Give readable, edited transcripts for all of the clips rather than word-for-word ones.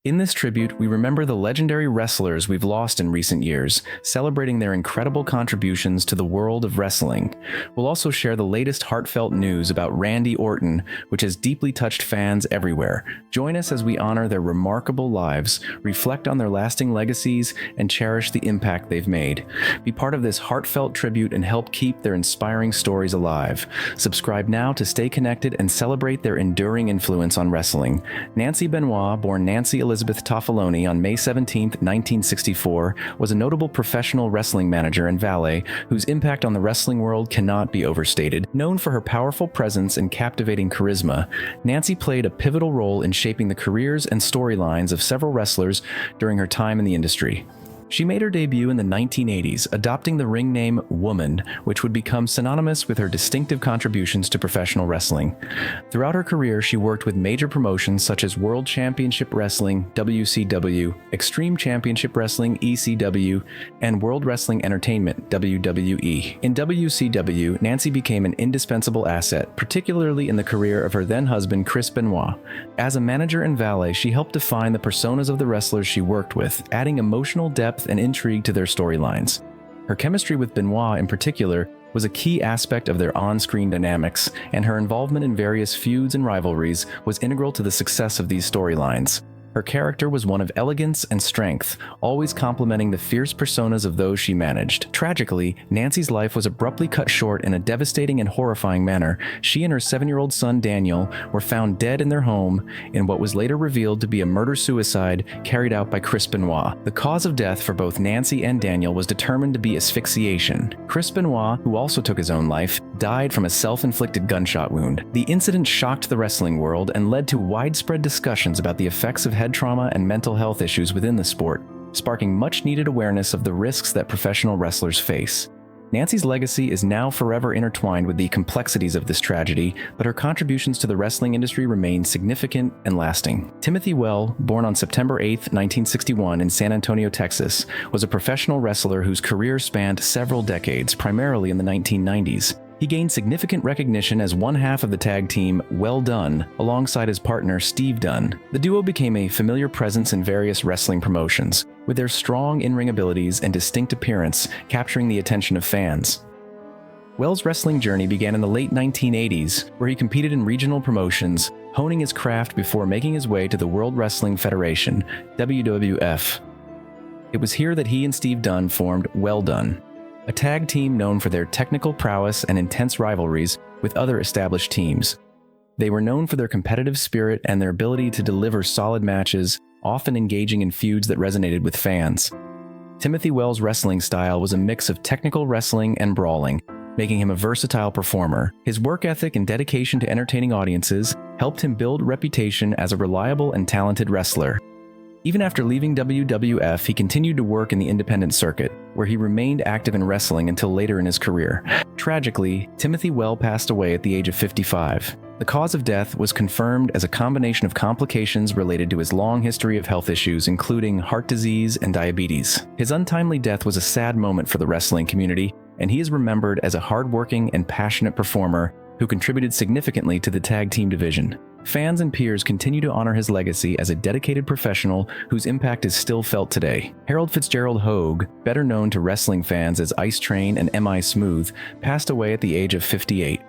In this tribute, we remember the legendary wrestlers we've lost in recent years, celebrating their incredible contributions to the world of wrestling. We'll also share the latest heartfelt news about Randy Orton, which has deeply touched fans everywhere. Join us as we honor their remarkable lives, reflect on their lasting legacies, and cherish the impact they've made. Be part of this heartfelt tribute and help keep their inspiring stories alive. Subscribe now to stay connected and celebrate their enduring influence on wrestling. Nancy Benoit, born Nancy Elizabeth Toffaloni on May 17, 1964, was a notable professional wrestling manager and valet whose impact on the wrestling world cannot be overstated. Known for her powerful presence and captivating charisma, Nancy played a pivotal role in shaping the careers and storylines of several wrestlers during her time in the industry. She made her debut in the 1980s, adopting the ring name Woman, which would become synonymous with her distinctive contributions to professional wrestling. Throughout her career, she worked with major promotions such as World Championship Wrestling, WCW, Extreme Championship Wrestling, ECW, and World Wrestling Entertainment, WWE. In WCW, Nancy became an indispensable asset, particularly in the career of her then-husband Chris Benoit. As a manager and valet, she helped define the personas of the wrestlers she worked with, adding emotional depth and intrigue to their storylines. Her chemistry with Benoit in particular was a key aspect of their on-screen dynamics, and her involvement in various feuds and rivalries was integral to the success of these storylines. Her character was one of elegance and strength, always complementing the fierce personas of those she managed. Tragically, Nancy's life was abruptly cut short in a devastating and horrifying manner. She and her 7-year-old son Daniel were found dead in their home in what was later revealed to be a murder-suicide carried out by Chris Benoit. The cause of death for both Nancy and Daniel was determined to be asphyxiation. Chris Benoit, who also took his own life, died from a self-inflicted gunshot wound. The incident shocked the wrestling world and led to widespread discussions about the effects of head trauma and mental health issues within the sport, sparking much-needed awareness of the risks that professional wrestlers face. Nancy's legacy is now forever intertwined with the complexities of this tragedy, but her contributions to the wrestling industry remain significant and lasting. Timothy Well, born on September 8, 1961 in San Antonio, Texas, was a professional wrestler whose career spanned several decades, primarily in the 1990s. He gained significant recognition as one half of the tag team Well Done, alongside his partner Steve Dunn. The duo became a familiar presence in various wrestling promotions, with their strong in-ring abilities and distinct appearance capturing the attention of fans. Well's wrestling journey began in the late 1980s, where he competed in regional promotions, honing his craft before making his way to the World Wrestling Federation, WWF. It was here that he and Steve Dunn formed Well Done, a tag team known for their technical prowess and intense rivalries with other established teams. They were known for their competitive spirit and their ability to deliver solid matches, often engaging in feuds that resonated with fans. Timothy Well's wrestling style was a mix of technical wrestling and brawling, making him a versatile performer. His work ethic and dedication to entertaining audiences helped him build a reputation as a reliable and talented wrestler. Even after leaving WWF, he continued to work in the independent circuit, where he remained active in wrestling until later in his career. Tragically, Timothy Well passed away at the age of 55. The cause of death was confirmed as a combination of complications related to his long history of health issues, including heart disease and diabetes. His untimely death was a sad moment for the wrestling community, and he is remembered as a hardworking and passionate performer who contributed significantly to the tag team division. Fans and peers continue to honor his legacy as a dedicated professional whose impact is still felt today. Harold Fitzgerald Hogue, better known to wrestling fans as Ice Train and M.I. Smooth, passed away at the age of 58.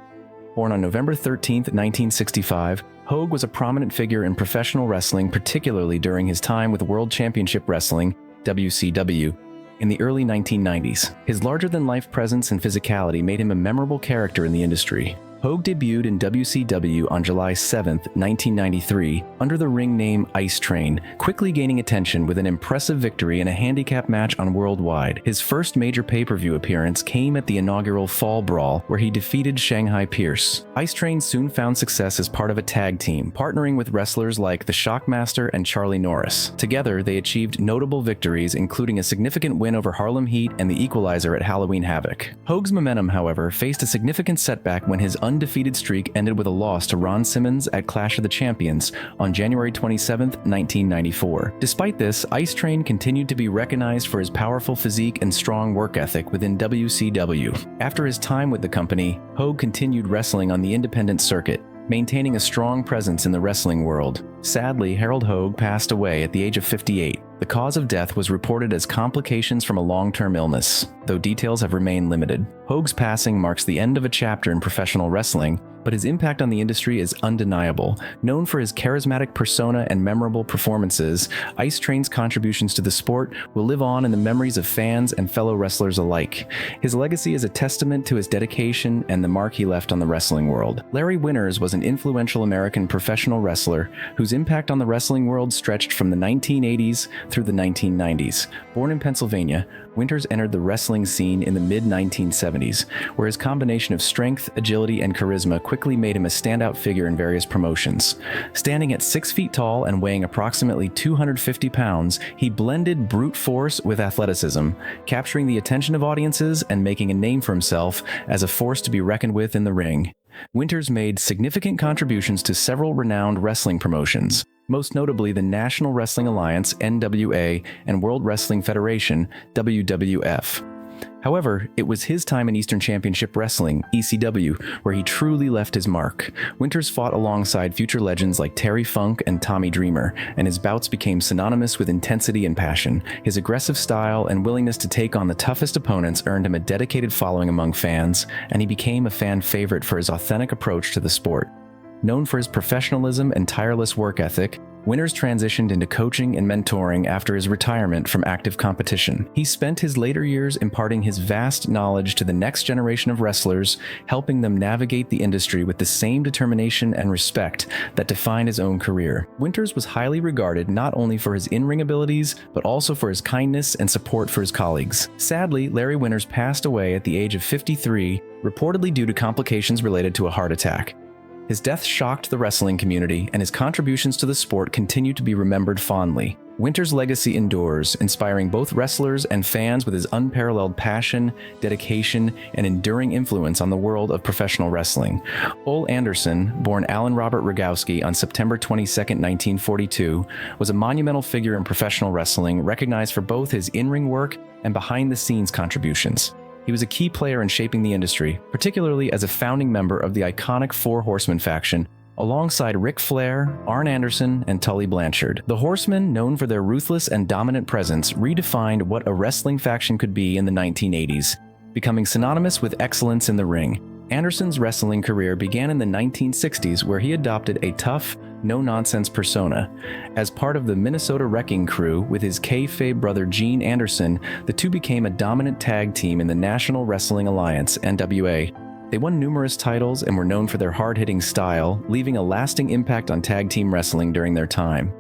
Born on November 13, 1965, Hogue was a prominent figure in professional wrestling, particularly during his time with World Championship Wrestling, WCW, in the early 1990s. His larger-than-life presence and physicality made him a memorable character in the industry. Hogue debuted in WCW on July 7, 1993, under the ring name Ice Train, quickly gaining attention with an impressive victory in a handicap match on Worldwide. His first major pay-per-view appearance came at the inaugural Fall Brawl, where he defeated Shanghai Pierce. Ice Train soon found success as part of a tag team, partnering with wrestlers like the Shockmaster and Charlie Norris. Together, they achieved notable victories, including a significant win over Harlem Heat and the Equalizer at Halloween Havoc. Hogue's momentum, however, faced a significant setback when his undefeated streak ended with a loss to Ron Simmons at Clash of the Champions on January 27, 1994. Despite this, Ice Train continued to be recognized for his powerful physique and strong work ethic within WCW. After his time with the company, Hogue continued wrestling on the independent circuit, maintaining a strong presence in the wrestling world. Sadly, Harold Hogue passed away at the age of 58. The cause of death was reported as complications from a long-term illness, though details have remained limited. Hogue's passing marks the end of a chapter in professional wrestling, but his impact on the industry is undeniable. Known for his charismatic persona and memorable performances, Ice Train's contributions to the sport will live on in the memories of fans and fellow wrestlers alike. His legacy is a testament to his dedication and the mark he left on the wrestling world. Larry Winters was an influential American professional wrestler whose impact on the wrestling world stretched from the 1980s through the 1990s. Born in Pennsylvania, Winters entered the wrestling scene in the mid-1970s, where his combination of strength, agility, and charisma quickly made him a standout figure in various promotions. Standing at 6 feet tall and weighing approximately 250 pounds, he blended brute force with athleticism, capturing the attention of audiences and making a name for himself as a force to be reckoned with in the ring. Winters made significant contributions to several renowned wrestling promotions, most notably the National Wrestling Alliance (NWA) and World Wrestling Federation (WWF). However, it was his time in Eastern Championship Wrestling (ECW) where he truly left his mark. Winters fought alongside future legends like Terry Funk and Tommy Dreamer, and his bouts became synonymous with intensity and passion. His aggressive style and willingness to take on the toughest opponents earned him a dedicated following among fans, and he became a fan favorite for his authentic approach to the sport. Known for his professionalism and tireless work ethic, Winters transitioned into coaching and mentoring after his retirement from active competition. He spent his later years imparting his vast knowledge to the next generation of wrestlers, helping them navigate the industry with the same determination and respect that defined his own career. Winters was highly regarded not only for his in-ring abilities, but also for his kindness and support for his colleagues. Sadly, Larry Winters passed away at the age of 53, reportedly due to complications related to a heart attack. His death shocked the wrestling community, and his contributions to the sport continue to be remembered fondly. Winters' legacy endures, inspiring both wrestlers and fans with his unparalleled passion, dedication, and enduring influence on the world of professional wrestling. Ole Anderson, born Alan Robert Rogowski on September 22, 1942, was a monumental figure in professional wrestling, recognized for both his in-ring work and behind-the-scenes contributions. He was a key player in shaping the industry, particularly as a founding member of the iconic Four Horsemen faction, alongside Ric Flair, Arn Anderson, and Tully Blanchard. The Horsemen, known for their ruthless and dominant presence, redefined what a wrestling faction could be in the 1980s, becoming synonymous with excellence in the ring. Anderson's wrestling career began in the 1960s, where he adopted a tough, no-nonsense persona. As part of the Minnesota Wrecking Crew with his kayfabe brother Gene Anderson, the two became a dominant tag team in the National Wrestling Alliance (NWA). They won numerous titles and were known for their hard-hitting style, leaving a lasting impact on tag team wrestling during their time.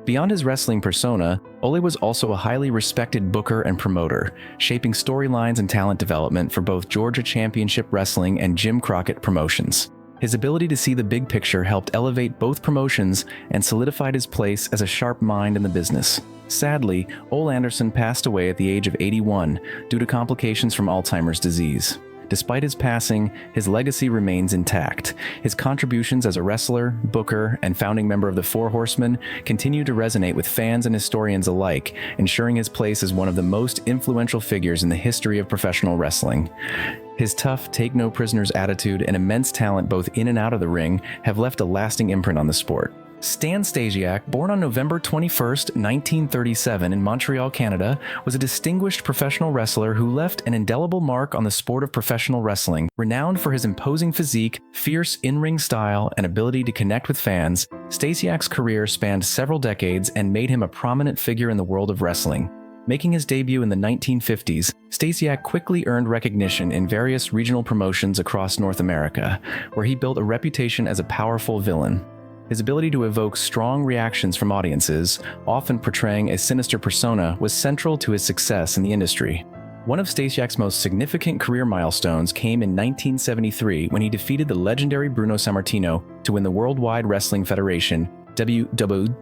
Beyond his wrestling persona, Ole was also a highly respected booker and promoter, shaping storylines and talent development for both Georgia Championship Wrestling and Jim Crockett Promotions. His ability to see the big picture helped elevate both promotions and solidified his place as a sharp mind in the business. Sadly, Ole Anderson passed away at the age of 81 due to complications from Alzheimer's disease. Despite his passing, his legacy remains intact. His contributions as a wrestler, booker, and founding member of the Four Horsemen continue to resonate with fans and historians alike, ensuring his place as one of the most influential figures in the history of professional wrestling. His tough, take-no-prisoners attitude and immense talent both in and out of the ring have left a lasting imprint on the sport. Stan Stasiak, born on November 21, 1937 in Montreal, Canada, was a distinguished professional wrestler who left an indelible mark on the sport of professional wrestling. Renowned for his imposing physique, fierce in-ring style, and ability to connect with fans, Stasiak's career spanned several decades and made him a prominent figure in the world of wrestling. Making his debut in the 1950s, Stasiak quickly earned recognition in various regional promotions across North America, where he built a reputation as a powerful villain. His ability to evoke strong reactions from audiences, often portraying a sinister persona, was central to his success in the industry. One of Stasiak's most significant career milestones came in 1973 when he defeated the legendary Bruno Sammartino to win the Worldwide Wrestling Federation WWF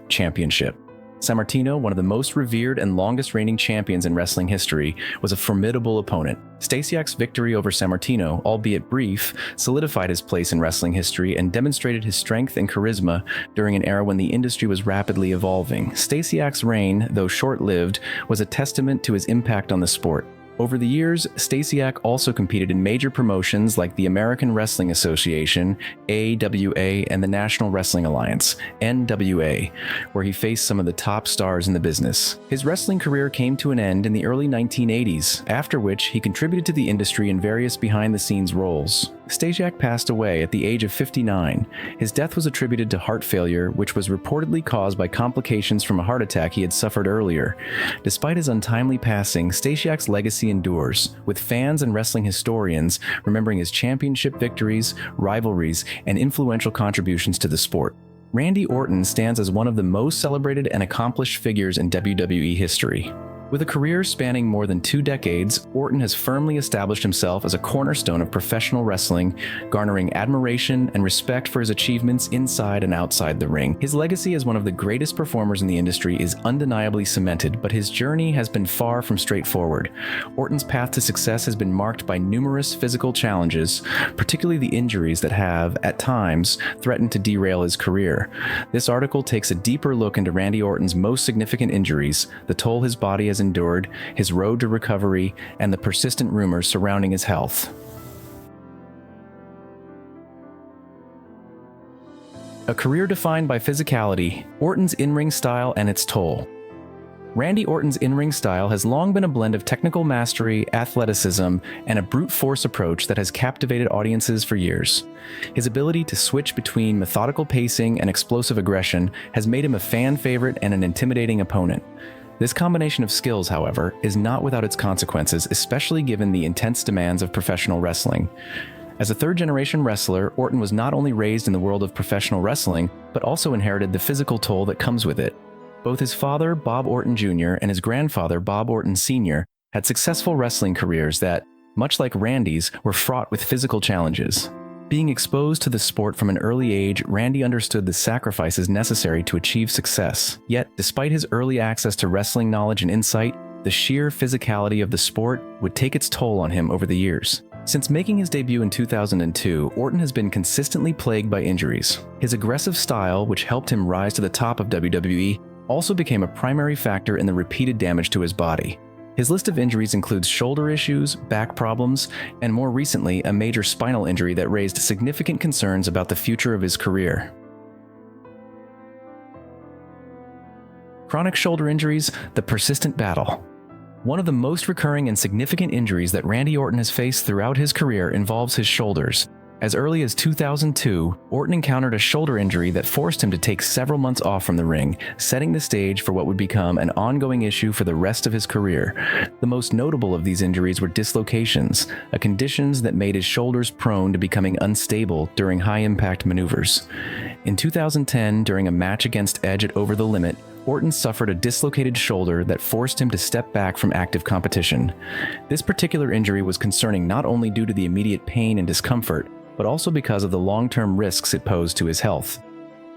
Championship. Sammartino, one of the most revered and longest-reigning champions in wrestling history, was a formidable opponent. Stasiak's victory over Sammartino, albeit brief, solidified his place in wrestling history and demonstrated his strength and charisma during an era when the industry was rapidly evolving. Stasiak's reign, though short-lived, was a testament to his impact on the sport. Over the years, Stasiak also competed in major promotions like the American Wrestling Association, AWA, and the National Wrestling Alliance, NWA, where he faced some of the top stars in the business. His wrestling career came to an end in the early 1980s, after which he contributed to the industry in various behind-the-scenes roles. Stasiak passed away at the age of 59. His death was attributed to heart failure, which was reportedly caused by complications from a heart attack he had suffered earlier. Despite his untimely passing, Stasiak's legacy endures, with fans and wrestling historians remembering his championship victories, rivalries, and influential contributions to the sport. Randy Orton stands as one of the most celebrated and accomplished figures in WWE history. With a career spanning more than 2 decades, Orton has firmly established himself as a cornerstone of professional wrestling, garnering admiration and respect for his achievements inside and outside the ring. His legacy as one of the greatest performers in the industry is undeniably cemented, but his journey has been far from straightforward. Orton's path to success has been marked by numerous physical challenges, particularly the injuries that have, at times, threatened to derail his career. This article takes a deeper look into Randy Orton's most significant injuries, the toll his body has endured, his road to recovery, and the persistent rumors surrounding his health. A career defined by physicality, Orton's in-ring style and its toll. Randy Orton's in-ring style has long been a blend of technical mastery, athleticism, and a brute force approach that has captivated audiences for years. His ability to switch between methodical pacing and explosive aggression has made him a fan favorite and an intimidating opponent. This combination of skills, however, is not without its consequences, especially given the intense demands of professional wrestling. As a third-generation wrestler, Orton was not only raised in the world of professional wrestling, but also inherited the physical toll that comes with it. Both his father, Bob Orton Jr., and his grandfather, Bob Orton Sr., had successful wrestling careers that, much like Randy's, were fraught with physical challenges. Being exposed to the sport from an early age, Randy understood the sacrifices necessary to achieve success. Yet, despite his early access to wrestling knowledge and insight, the sheer physicality of the sport would take its toll on him over the years. Since making his debut in 2002, Orton has been consistently plagued by injuries. His aggressive style, which helped him rise to the top of WWE, also became a primary factor in the repeated damage to his body. His list of injuries includes shoulder issues, back problems, and more recently, a major spinal injury that raised significant concerns about the future of his career. Chronic shoulder injuries, the persistent battle. One of the most recurring and significant injuries that Randy Orton has faced throughout his career involves his shoulders. As early as 2002, Orton encountered a shoulder injury that forced him to take several months off from the ring, setting the stage for what would become an ongoing issue for the rest of his career. The most notable of these injuries were dislocations, a condition that made his shoulders prone to becoming unstable during high-impact maneuvers. In 2010, during a match against Edge at Over the Limit, Orton suffered a dislocated shoulder that forced him to step back from active competition. This particular injury was concerning not only due to the immediate pain and discomfort, but also because of the long-term risks it posed to his health.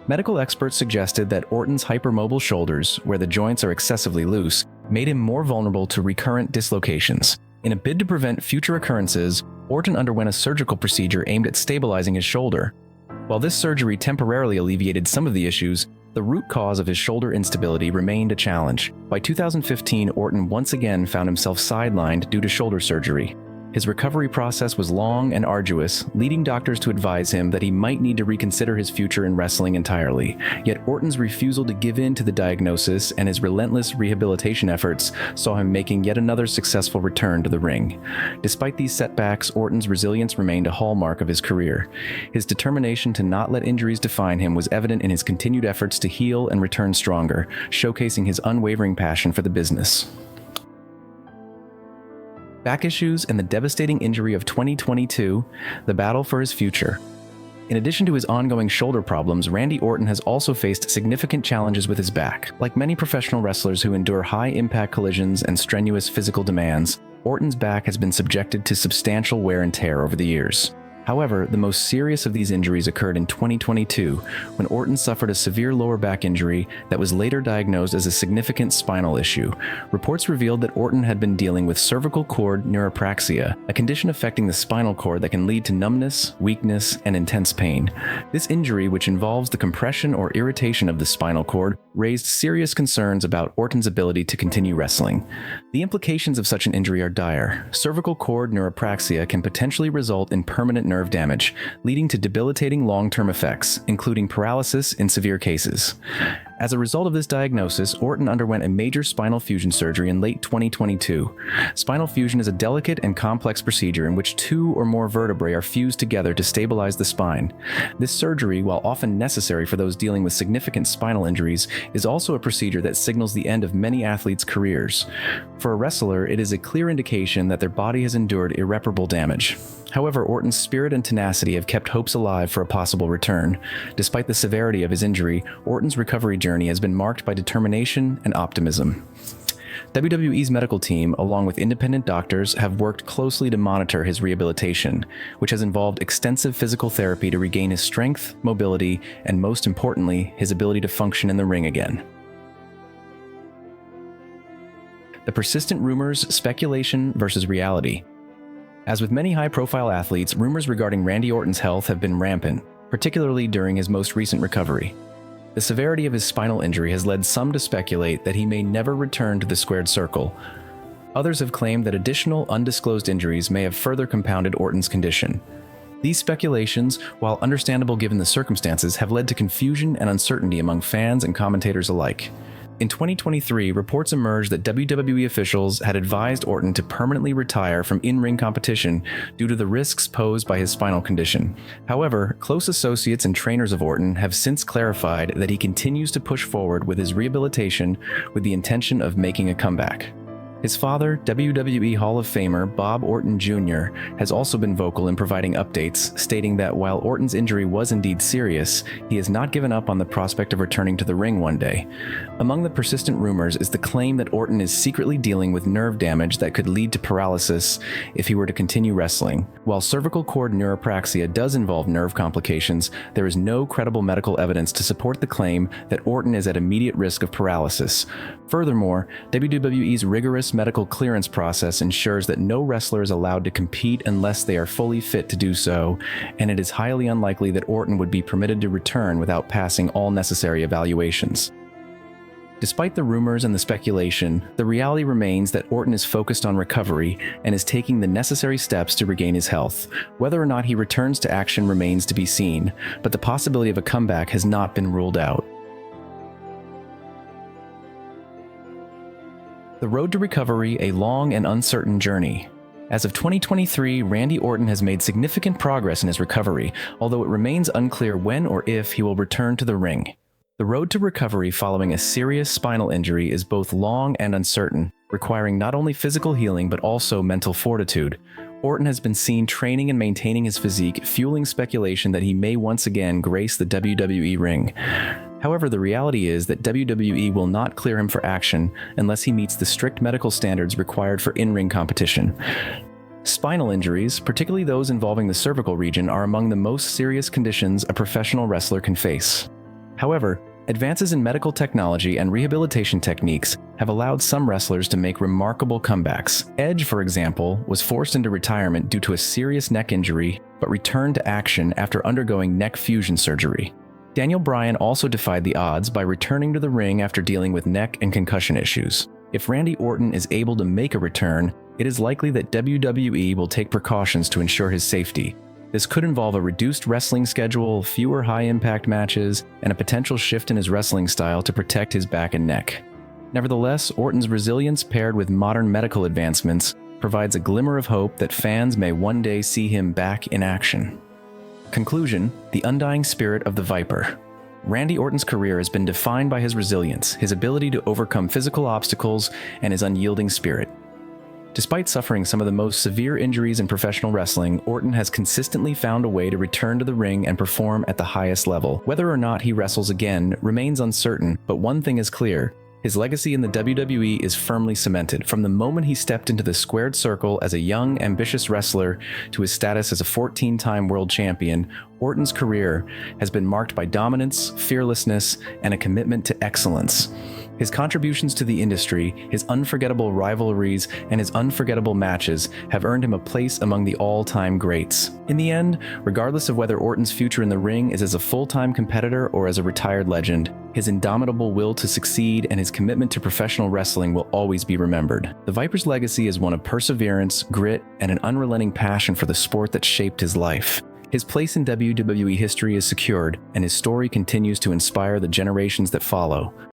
Medical experts suggested that Orton's hypermobile shoulders, where the joints are excessively loose, made him more vulnerable to recurrent dislocations. In a bid to prevent future occurrences, Orton underwent a surgical procedure aimed at stabilizing his shoulder. While this surgery temporarily alleviated some of the issues, the root cause of his shoulder instability remained a challenge. By 2015, Orton once again found himself sidelined due to shoulder surgery. His recovery process was long and arduous, leading doctors to advise him that he might need to reconsider his future in wrestling entirely. Yet Orton's refusal to give in to the diagnosis and his relentless rehabilitation efforts saw him making yet another successful return to the ring. Despite these setbacks, Orton's resilience remained a hallmark of his career. His determination to not let injuries define him was evident in his continued efforts to heal and return stronger, showcasing his unwavering passion for the business. Back issues and the devastating injury of 2022, the battle for his future. In addition to his ongoing shoulder problems, Randy Orton has also faced significant challenges with his back. Like many professional wrestlers who endure high-impact collisions and strenuous physical demands, Orton's back has been subjected to substantial wear and tear over the years. However, the most serious of these injuries occurred in 2022, when Orton suffered a severe lower back injury that was later diagnosed as a significant spinal issue. Reports revealed that Orton had been dealing with cervical cord neuropraxia, a condition affecting the spinal cord that can lead to numbness, weakness, and intense pain. This injury, which involves the compression or irritation of the spinal cord, raised serious concerns about Orton's ability to continue wrestling. The implications of such an injury are dire. Cervical cord neuropraxia can potentially result in permanent nerve damage, leading to debilitating long-term effects, including paralysis in severe cases. As a result of this diagnosis, Orton underwent a major spinal fusion surgery in late 2022. Spinal fusion is a delicate and complex procedure in which two or more vertebrae are fused together to stabilize the spine. This surgery, while often necessary for those dealing with significant spinal injuries, is also a procedure that signals the end of many athletes' careers. For a wrestler, it is a clear indication that their body has endured irreparable damage. However, Orton's spirit and tenacity have kept hopes alive for a possible return. Despite the severity of his injury, Orton's recovery journey has been marked by determination and optimism. WWE's medical team, along with independent doctors, have worked closely to monitor his rehabilitation, which has involved extensive physical therapy to regain his strength, mobility, and most importantly, his ability to function in the ring again. The persistent rumors, speculation versus reality. As with many high-profile athletes, rumors regarding Randy Orton's health have been rampant, particularly during his most recent recovery. The severity of his spinal injury has led some to speculate that he may never return to the squared circle. Others have claimed that additional undisclosed injuries may have further compounded Orton's condition. These speculations, while understandable given the circumstances, have led to confusion and uncertainty among fans and commentators alike. In 2023, reports emerged that WWE officials had advised Orton to permanently retire from in-ring competition due to the risks posed by his spinal condition. However, close associates and trainers of Orton have since clarified that he continues to push forward with his rehabilitation with the intention of making a comeback. His father, WWE Hall of Famer Bob Orton Jr., has also been vocal in providing updates, stating that while Orton's injury was indeed serious, he has not given up on the prospect of returning to the ring one day. Among the persistent rumors is the claim that Orton is secretly dealing with nerve damage that could lead to paralysis if he were to continue wrestling. While cervical cord neuropraxia does involve nerve complications, there is no credible medical evidence to support the claim that Orton is at immediate risk of paralysis. Furthermore, WWE's rigorous medical clearance process ensures that no wrestler is allowed to compete unless they are fully fit to do so, and it is highly unlikely that Orton would be permitted to return without passing all necessary evaluations. Despite the rumors and the speculation, the reality remains that Orton is focused on recovery and is taking the necessary steps to regain his health. Whether or not he returns to action remains to be seen, but the possibility of a comeback has not been ruled out. The road to recovery, a long and uncertain journey. As of 2023, Randy Orton has made significant progress in his recovery, although it remains unclear when or if he will return to the ring. The road to recovery following a serious spinal injury is both long and uncertain, requiring not only physical healing but also mental fortitude. Orton has been seen training and maintaining his physique, fueling speculation that he may once again grace the WWE ring. However, the reality is that WWE will not clear him for action unless he meets the strict medical standards required for in-ring competition. Spinal injuries, particularly those involving the cervical region, are among the most serious conditions a professional wrestler can face. However, advances in medical technology and rehabilitation techniques have allowed some wrestlers to make remarkable comebacks. Edge, for example, was forced into retirement due to a serious neck injury, but returned to action after undergoing neck fusion surgery. Daniel Bryan also defied the odds by returning to the ring after dealing with neck and concussion issues. If Randy Orton is able to make a return, it is likely that WWE will take precautions to ensure his safety. This could involve a reduced wrestling schedule, fewer high-impact matches, and a potential shift in his wrestling style to protect his back and neck. Nevertheless, Orton's resilience paired with modern medical advancements provides a glimmer of hope that fans may one day see him back in action. Conclusion: the undying spirit of the Viper. Randy Orton's career has been defined by his resilience, his ability to overcome physical obstacles, and his unyielding spirit. Despite suffering some of the most severe injuries in professional wrestling, Orton has consistently found a way to return to the ring and perform at the highest level. Whether or not he wrestles again remains uncertain, but one thing is clear: his legacy in the WWE is firmly cemented. From the moment he stepped into the squared circle as a young, ambitious wrestler to his status as a 14-time world champion, Orton's career has been marked by dominance, fearlessness, and a commitment to excellence. His contributions to the industry, his unforgettable rivalries, and his unforgettable matches have earned him a place among the all-time greats. In the end, regardless of whether Orton's future in the ring is as a full-time competitor or as a retired legend, his indomitable will to succeed and his commitment to professional wrestling will always be remembered. The Viper's legacy is one of perseverance, grit, and an unrelenting passion for the sport that shaped his life. His place in WWE history is secured, and his story continues to inspire the generations that follow.